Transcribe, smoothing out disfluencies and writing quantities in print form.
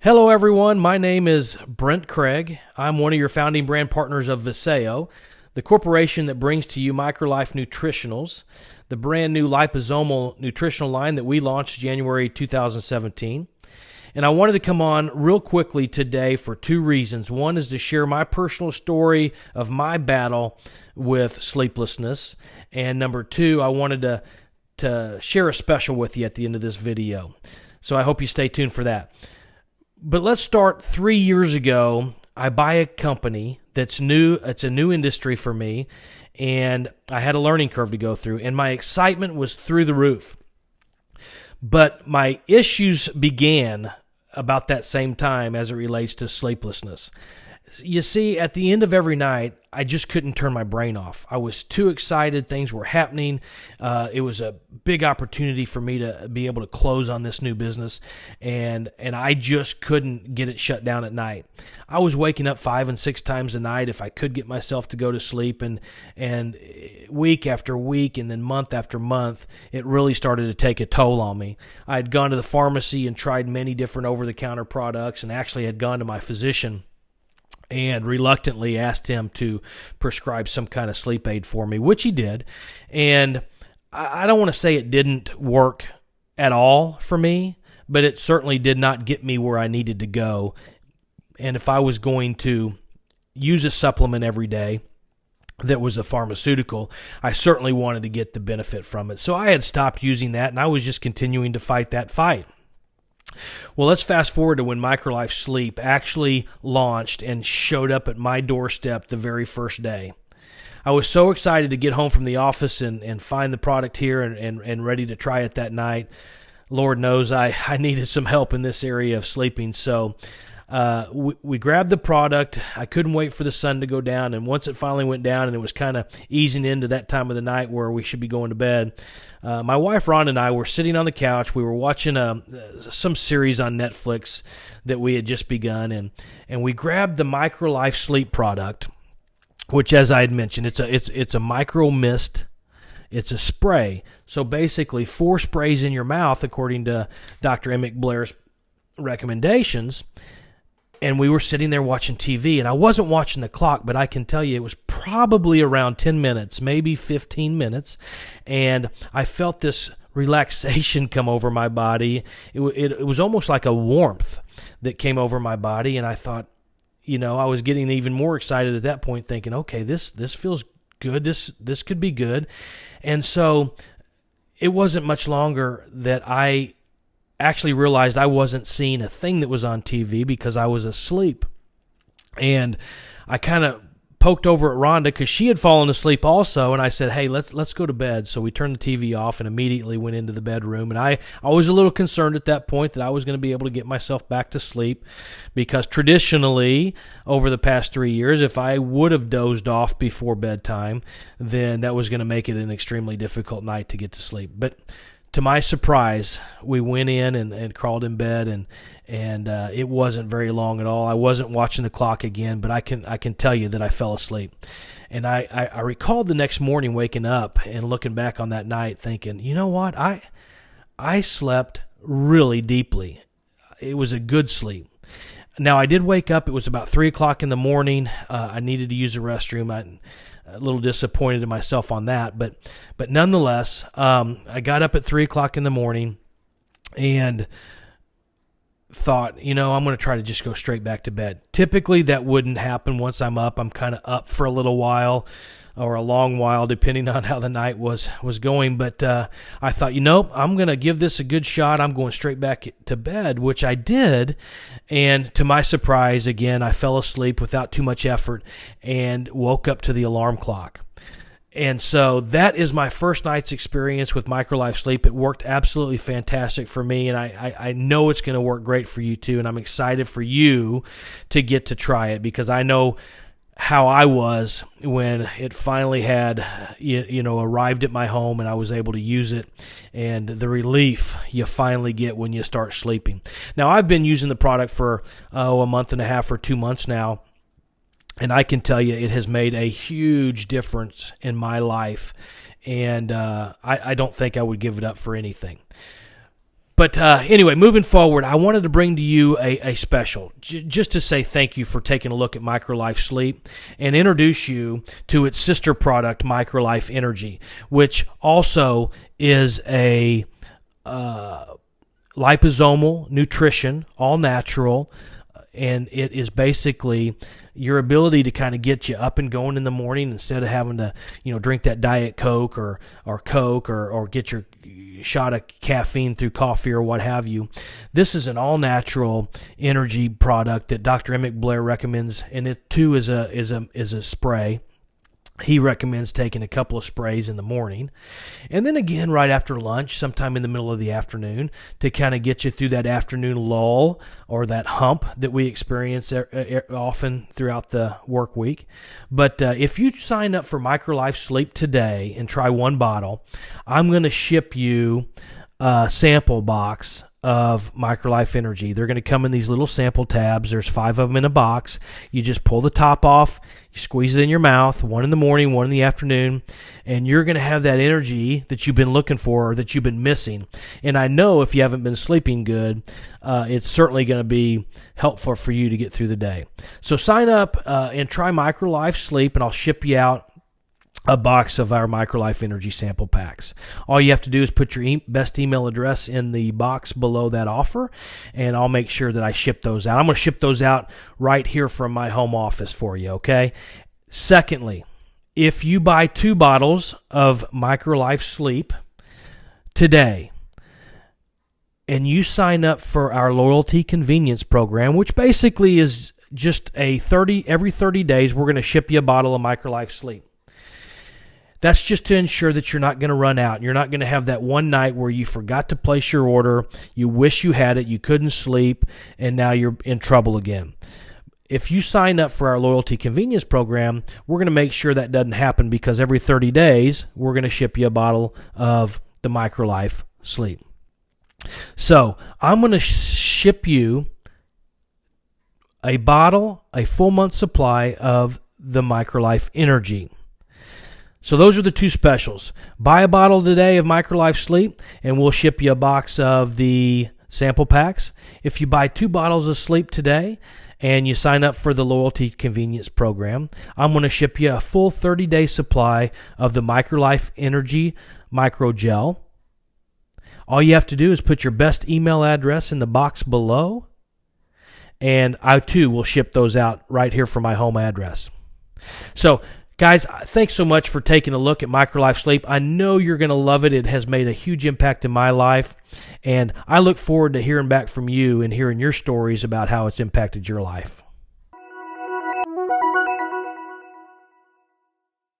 Hello, everyone. My name is Brent Craig. I'm one of your founding brand partners of Vasayo, the corporation that brings to you MicroLife Nutritionals, the brand new liposomal nutritional line that we launched January 2017. And I wanted to come on real quickly today for two reasons. One is to share my personal story of my battle with sleeplessness. And number two, I wanted to share a special with you at the end of this video. So I hope you stay tuned for that. But let's start 3 years ago. I buy a company that's new. It's a new industry for me, and I had a learning curve to go through, and my excitement was through the roof. But my issues began about that same time as it relates to sleeplessness. You see, at the end of every night, I just couldn't turn my brain off. I was too excited. Things were happening. It was a big opportunity for me to be able to close on this new business, and I just couldn't get it shut down at night. I was waking up 5 and 6 times a night if I could get myself to go to sleep, and week after week and then month after month, it really started to take a toll on me. I had gone to the pharmacy and tried many different over-the-counter products, and actually had gone to my physician and reluctantly asked him to prescribe some kind of sleep aid for me, which he did. And I don't want to say it didn't work at all for me, but it certainly did not get me where I needed to go. And if I was going to use a supplement every day that was a pharmaceutical, I certainly wanted to get the benefit from it. So I had stopped using that, and I was just continuing to fight that fight. Well, let's fast forward to when MicroLife Sleep actually launched and showed up at my doorstep the very first day. I was so excited to get home from the office and find the product here and ready to try it that night. Lord knows I needed some help in this area of sleeping, so we grabbed the product. I couldn't wait for the sun to go down, and once it finally went down and it was kind of easing into that time of the night where we should be going to bed, my wife Rhonda and I were sitting on the couch. We were watching some series on Netflix that we had just begun, and we grabbed the MicroLife Sleep product, which, as I had mentioned, it's a micro mist. It's a spray. So basically 4 sprays in your mouth according to Dr. Emmett Blair's recommendations. And we were sitting there watching TV, and I wasn't watching the clock, but I can tell you it was probably around 10 minutes, maybe 15 minutes, and I felt this relaxation come over my body. It was almost like a warmth that came over my body, and I thought, I was getting even more excited at that point, thinking, okay, this feels good, this could be good. And so it wasn't much longer that I actually realized I wasn't seeing a thing that was on TV because I was asleep. And I kind of poked over at Rhonda because she had fallen asleep also, and I said, hey, let's go to bed. So we turned the TV off and immediately went into the bedroom. And I was a little concerned at that point that I was going to be able to get myself back to sleep, because traditionally over the past 3 years, if I would have dozed off before bedtime, then that was going to make it an extremely difficult night to get to sleep. But to my surprise, we went in and crawled in bed, and it wasn't very long at all. I wasn't watching the clock again, but I can tell you that I fell asleep. And I recalled the next morning waking up and looking back on that night thinking, you know what? I slept really deeply. It was a good sleep. Now, I did wake up. It was about 3 o'clock in the morning. I needed to use the restroom. I'm a little disappointed in myself on that, but nonetheless, I got up at 3 o'clock in the morning and thought, I'm going to try to just go straight back to bed. Typically, that wouldn't happen once I'm up. I'm kind of up for a little while or a long while, depending on how the night was going. But I thought, I'm going to give this a good shot. I'm going straight back to bed, which I did. And to my surprise, again, I fell asleep without too much effort and woke up to the alarm clock. And so that is my first night's experience with MicroLife Sleep. It worked absolutely fantastic for me, and I know it's going to work great for you too, and I'm excited for you to get to try it, because I know how I was when it finally had arrived at my home and I was able to use it, and the relief you finally get when you start sleeping. Now, I've been using the product for a month and a half or 2 months now, and I can tell you it has made a huge difference in my life, and I don't think I would give it up for anything. But anyway, moving forward, I wanted to bring to you a special, just to say thank you for taking a look at MicroLife Sleep and introduce you to its sister product, MicroLife Energy, which also is a liposomal nutrition, all natural, and it is basically your ability to kind of get you up and going in the morning instead of having to, drink that Diet Coke or Coke or get your shot of caffeine through coffee or what have you. This is an all-natural energy product that Dr. Emmett Blair recommends, and it too is a spray. He recommends taking a couple of sprays in the morning, and then again right after lunch, sometime in the middle of the afternoon, to kind of get you through that afternoon lull or that hump that we experience often throughout the work week. But if you sign up for MicroLife Sleep today and try one bottle, I'm going to ship you a sample box of MicroLife Energy. They're going to come in these little sample tabs. There's 5 of them in a box. You just pull the top off, you squeeze it in your mouth, 1 in the morning, 1 in the afternoon, and you're going to have that energy that you've been looking for or that you've been missing. And I know if you haven't been sleeping good, it's certainly going to be helpful for you to get through the day. So sign up and try MicroLife Sleep, and I'll ship you out a box of our MicroLife Energy sample packs. All you have to do is put your best email address in the box below that offer, and I'll make sure that I ship those out. I'm going to ship those out right here from my home office for you, okay? Secondly, if you buy 2 bottles of MicroLife Sleep today, and you sign up for our loyalty convenience program, which basically is just every 30 days, we're going to ship you a bottle of MicroLife Sleep. That's just to ensure that you're not going to run out. You're not going to have that one night where you forgot to place your order, you wish you had it, you couldn't sleep, and now you're in trouble again. If you sign up for our loyalty convenience program, we're going to make sure that doesn't happen, because every 30 days, we're going to ship you a bottle of the MicroLife Sleep. So I'm going to ship you a bottle, a full month supply of the MicroLife Energy. So those are the 2 specials. Buy a bottle today of MicroLife Sleep, and we'll ship you a box of the sample packs. If you buy 2 bottles of Sleep today and you sign up for the loyalty convenience program, I'm going to ship you a full 30-day supply of the MicroLife Energy Microgel. All you have to do is put your best email address in the box below, and I too will ship those out right here from my home address. So, guys, thanks so much for taking a look at MicroLife Sleep. I know you're going to love it. It has made a huge impact in my life, and I look forward to hearing back from you and hearing your stories about how it's impacted your life.